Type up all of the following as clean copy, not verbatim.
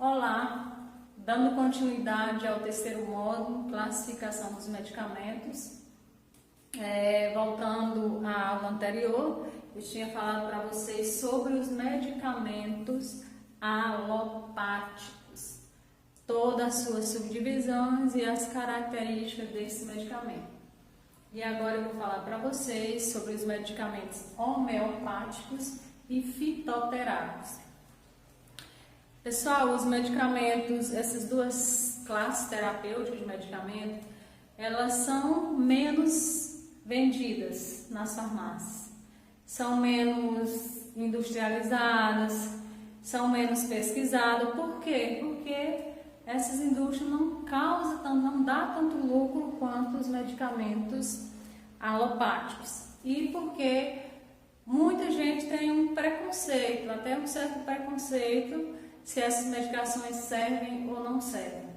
Olá, dando continuidade ao terceiro módulo, classificação dos medicamentos. Voltando à aula anterior, eu tinha falado para vocês sobre os medicamentos alopáticos, todas as suas subdivisões e as características desse medicamento. E agora eu vou falar para vocês sobre os medicamentos homeopáticos e fitoterápicos. Pessoal, os medicamentos, essas duas classes terapêuticas de medicamento, elas são menos vendidas nas farmácias, são menos industrializadas, são menos pesquisadas. Por quê? Porque essas indústrias não dá tanto lucro quanto os medicamentos alopáticos. E porque muita gente tem um preconceito, até um certo preconceito, se essas medicações servem ou não servem,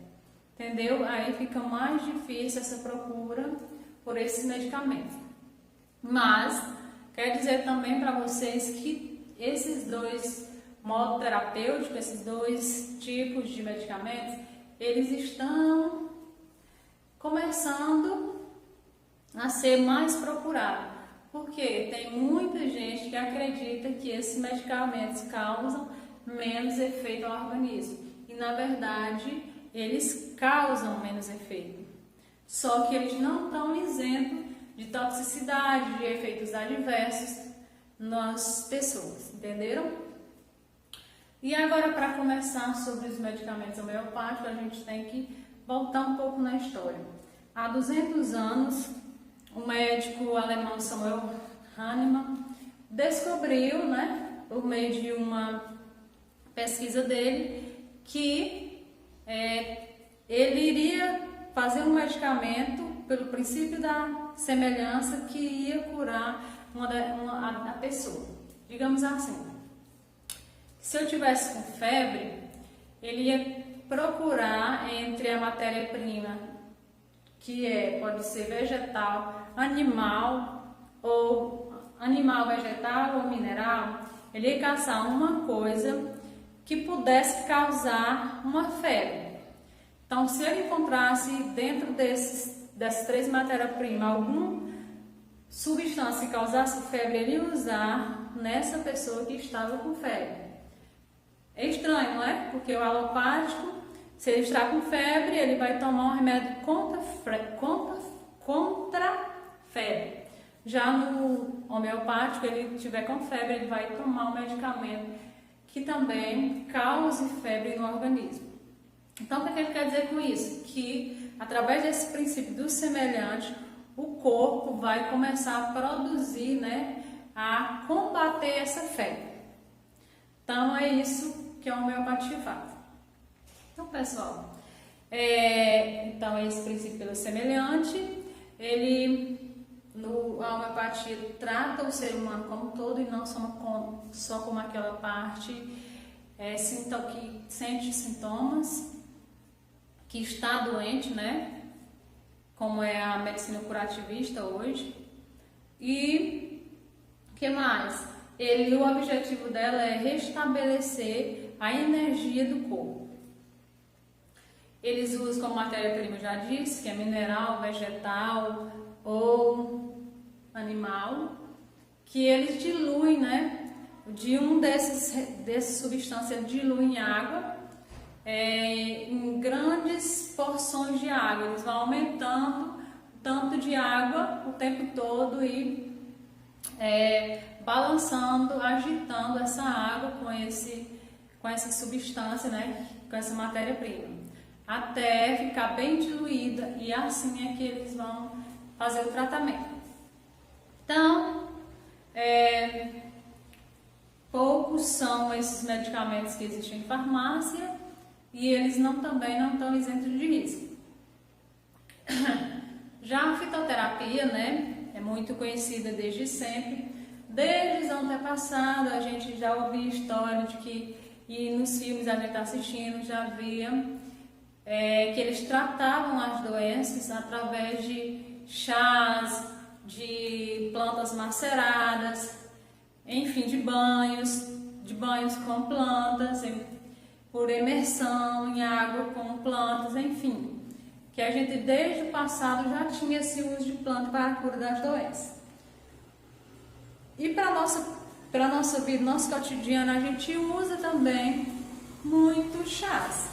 entendeu? Aí fica mais difícil essa procura por esses medicamentos. Mas quer dizer também para vocês que esses dois modos terapêuticos, esses dois tipos de medicamentos, eles estão começando a ser mais procurados. Porque tem muita gente que acredita que esses medicamentos causam menos efeito ao organismo. E na verdade, eles causam menos efeito. Só que eles não estão isentos de toxicidade, de efeitos adversos nas pessoas, entenderam? E agora, para começar sobre os medicamentos homeopáticos, a gente tem que voltar um pouco na história. Há 200 anos, o médico alemão Samuel Hahnemann descobriu, por meio de uma pesquisa dele, que ele iria fazer um medicamento pelo princípio da semelhança que ia curar a pessoa. Digamos assim, se eu tivesse com febre, ele ia procurar entre a matéria-prima, que pode ser vegetal, animal, vegetal ou mineral, ele ia caçar uma coisa que pudesse causar uma febre. Então, se ele encontrasse dentro dessas três matérias-primas alguma substância que causasse febre, ele ia usar nessa pessoa que estava com febre. É estranho, não é? Porque o alopático, se ele está com febre, ele vai tomar um remédio contra febre. Já no homeopático, ele estiver com febre, ele vai tomar um medicamento que também cause febre no organismo. Então, o que ele quer dizer com isso? Que, através desse princípio do semelhante, o corpo vai começar a produzir, a combater essa febre. Então, é isso que a homeopatia faz. Então, pessoal, então esse princípio do semelhante, a homeopatia trata o ser humano como um todo e não só como aquela parte que sente sintomas, que está doente, como é a medicina curativista hoje. E o que mais? O objetivo dela é restabelecer a energia do corpo. Eles usam como matéria-prima, já disse, que é mineral, vegetal ou animal, que eles diluem, de um dessas substâncias dilui em água, em grandes porções de água. Eles vão aumentando o tanto de água o tempo todo e balançando, agitando essa água com essa substância, com essa matéria-prima, até ficar bem diluída, e assim é que eles vão fazer o tratamento. Então, poucos são esses medicamentos que existem em farmácia e eles também não estão isentos de risco. Já a fitoterapia, é muito conhecida desde sempre. Desde os antepassados a gente já ouvia história de que, e nos filmes a gente está assistindo, já via que eles tratavam as doenças através de chás, de plantas maceradas, enfim, de banhos com plantas. por imersão em água com plantas, enfim, que a gente desde o passado já tinha esse uso de planta para a cura das doenças. E para a nossa vida, nosso cotidiano, a gente usa também muito chás.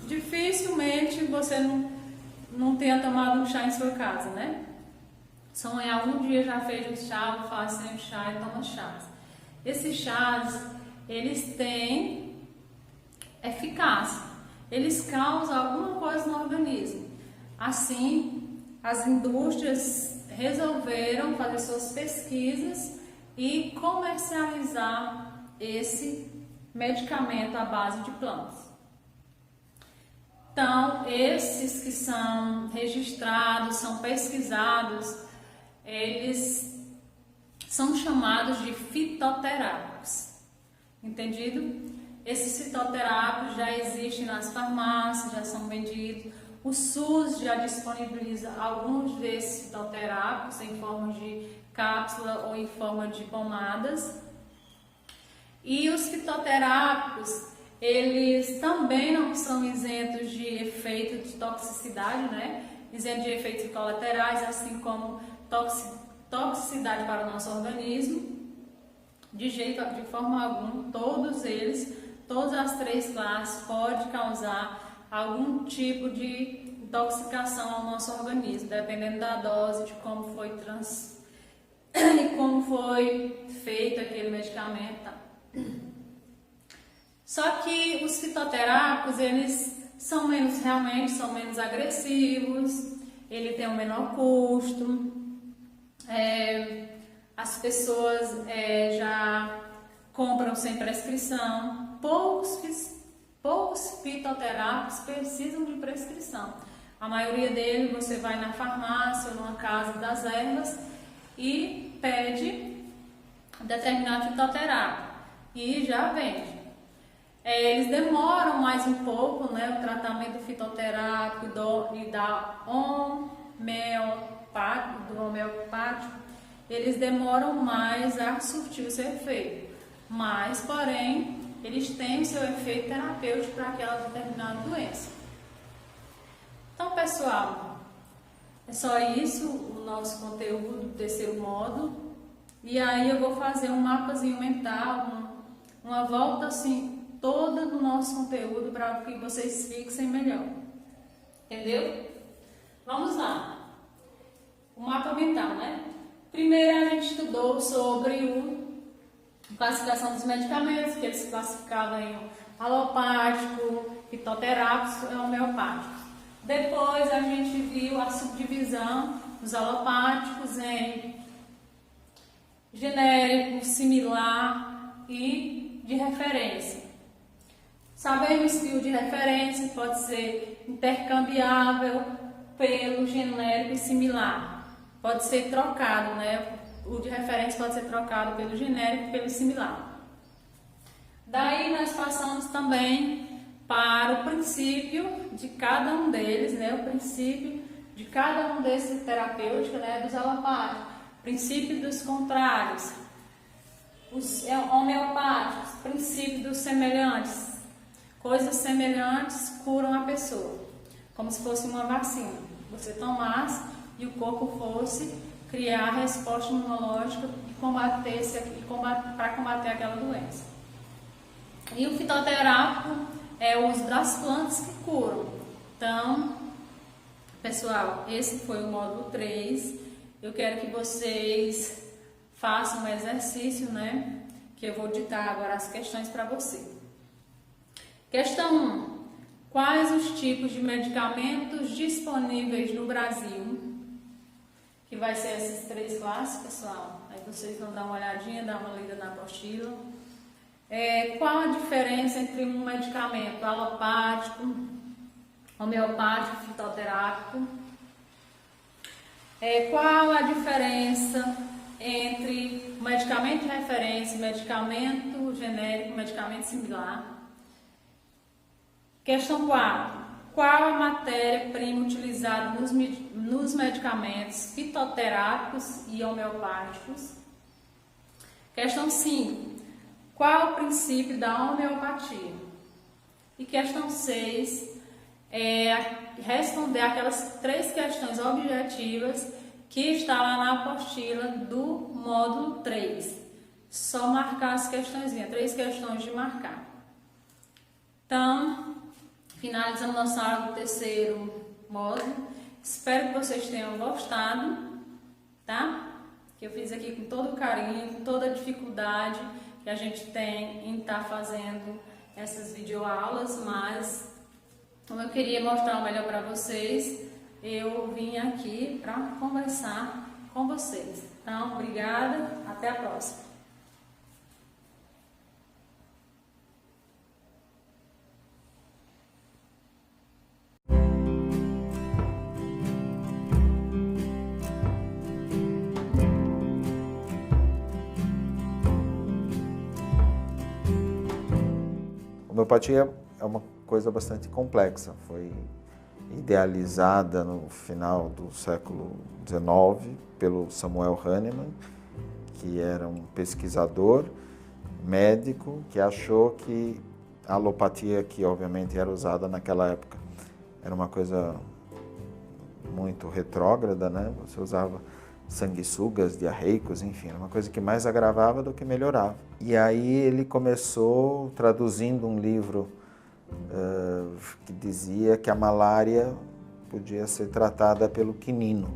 Dificilmente você não tenha tomado um chá em sua casa, né? Só em algum dia já fez um chá, ou faz sempre chá e toma chás. Esses chás, eles têm eficácia, eles causam alguma coisa no organismo. Assim, as indústrias resolveram fazer suas pesquisas e comercializar esse medicamento à base de plantas. Então, esses que são registrados, são pesquisados, eles são chamados de fitoterápicos. Entendido? Esses fitoterápicos já existem nas farmácias, já são vendidos. O SUS já disponibiliza alguns desses fitoterápicos em forma de cápsula ou em forma de pomadas. E os fitoterápicos, eles também não são isentos de efeito de toxicidade, né? Isentos de efeitos colaterais, assim como toxicidade para o nosso organismo. De forma alguma, todos eles, todas as três classes podem causar algum tipo de intoxicação ao nosso organismo, dependendo da dose, de como foi e como foi feito aquele medicamento. Tá? Só que os fitoterápicos, eles realmente são menos agressivos, ele tem um menor custo, as pessoas já compram sem prescrição. Poucos fitoterápicos precisam de prescrição. A maioria deles você vai na farmácia ou numa casa das ervas e pede determinado fitoterápico e já vende. Eles demoram mais um pouco, né, o tratamento fitoterápico e da homeopático, eles demoram mais a surtir o seu efeito, mas, porém, eles têm o seu efeito terapêutico para aquela determinada doença. Então, pessoal, é só isso o nosso conteúdo do terceiro módulo. E aí eu vou fazer um mapazinho mental, uma volta assim toda do nosso conteúdo para que vocês fixem melhor. Entendeu? Vamos lá. O mapa mental, né? Primeiro a gente estudou sobre a classificação dos medicamentos, que eles classificavam em alopático, fitoterápicos e homeopáticos. Depois a gente viu a subdivisão dos alopáticos em genérico, similar e de referência. Sabemos que o de referência pode ser intercambiável pelo genérico e similar. Pode ser trocado, né? O de referência pode ser trocado pelo genérico e pelo similar. Daí nós passamos também para o princípio de cada um deles, né? O princípio de cada um desses terapêuticos, né? Dos alopáticos. Princípio dos contrários. Os homeopáticos. Princípio dos semelhantes. Coisas semelhantes curam a pessoa, como se fosse uma vacina. Você tomasse e o corpo fosse criar a resposta imunológica para combater aquela doença. E o fitoterápico é o uso das plantas que curam. Então, pessoal, esse foi o módulo 3. Eu quero que vocês façam um exercício, né? Que eu vou ditar agora as questões para você. Questão 1. Quais os tipos de medicamentos disponíveis no Brasil? Que vai ser essas três classes, pessoal. Aí vocês vão dar uma olhadinha, dar uma lida na apostila. Qual a diferença entre um medicamento alopático, homeopático e fitoterápico? Qual a diferença entre medicamento de referência, medicamento genérico e medicamento similar? Questão 4. Qual a matéria-prima utilizada nos medicamentos fitoterápicos e homeopáticos? Questão 5. Qual o princípio da homeopatia? E questão 6 é responder aquelas 3 questões objetivas que está lá na apostila do módulo 3. Só marcar as questões, 3 questões de marcar. Então, finalizamos nossa aula do terceiro módulo. Espero que vocês tenham gostado, tá? Que eu fiz aqui com todo carinho, com toda a dificuldade que a gente tem em estar fazendo essas videoaulas, mas como eu queria mostrar o melhor para vocês, eu vim aqui para conversar com vocês. Então, obrigada, até a próxima. A homeopatia é uma coisa bastante complexa, foi idealizada no final do século XIX pelo Samuel Hahnemann, que era um pesquisador médico que achou que a alopatia, que obviamente era usada naquela época, era uma coisa muito retrógrada, né? Você usava sanguessugas, diarreicos, enfim, era uma coisa que mais agravava do que melhorava. E aí ele começou traduzindo um livro que dizia que a malária podia ser tratada pelo quinino,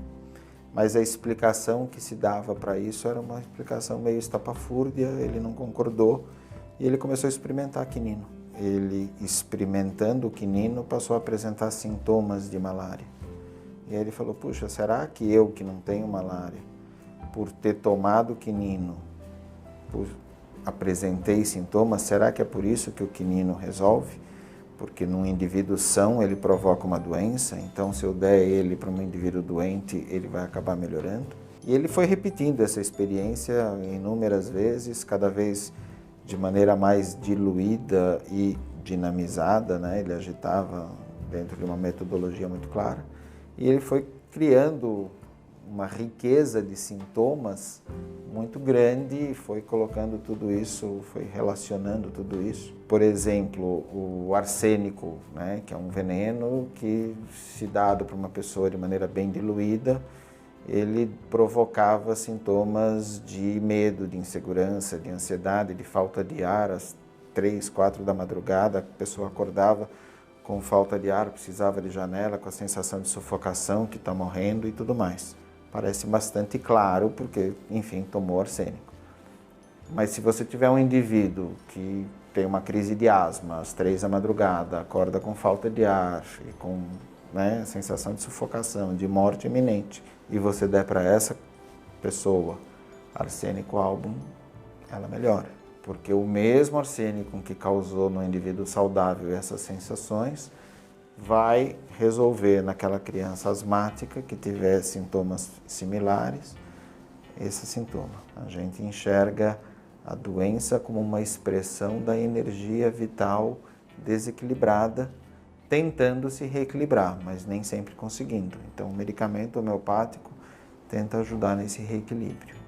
mas a explicação que se dava para isso era uma explicação meio estapafúrdia, ele não concordou e ele começou a experimentar quinino. Ele, experimentando o quinino, passou a apresentar sintomas de malária. E aí ele falou, puxa, será que eu que não tenho malária, por ter tomado quinino, apresentei sintomas, será que é por isso que o quinino resolve? Porque num indivíduo são ele provoca uma doença, então se eu der ele para um indivíduo doente, ele vai acabar melhorando. E ele foi repetindo essa experiência inúmeras vezes, cada vez de maneira mais diluída e dinamizada, né? Ele agitava dentro de uma metodologia muito clara. E ele foi criando uma riqueza de sintomas muito grande e foi colocando tudo isso, foi relacionando tudo isso. Por exemplo, o arsênico, né, que é um veneno que, se dado para uma pessoa de maneira bem diluída, ele provocava sintomas de medo, de insegurança, de ansiedade, de falta de ar. Às 3, 4 da madrugada, a pessoa acordava com falta de ar, precisava de janela, com a sensação de sufocação, que está morrendo e tudo mais. Parece bastante claro, porque, enfim, tomou arsênico. Mas se você tiver um indivíduo que tem uma crise de asma às 3 da madrugada, acorda com falta de ar e com sensação de sufocação, de morte iminente, e você der para essa pessoa arsênico album, ela melhora. Porque o mesmo arsênico que causou no indivíduo saudável essas sensações vai resolver naquela criança asmática que tiver sintomas similares, esse sintoma. A gente enxerga a doença como uma expressão da energia vital desequilibrada, tentando se reequilibrar, mas nem sempre conseguindo. Então, o medicamento homeopático tenta ajudar nesse reequilíbrio.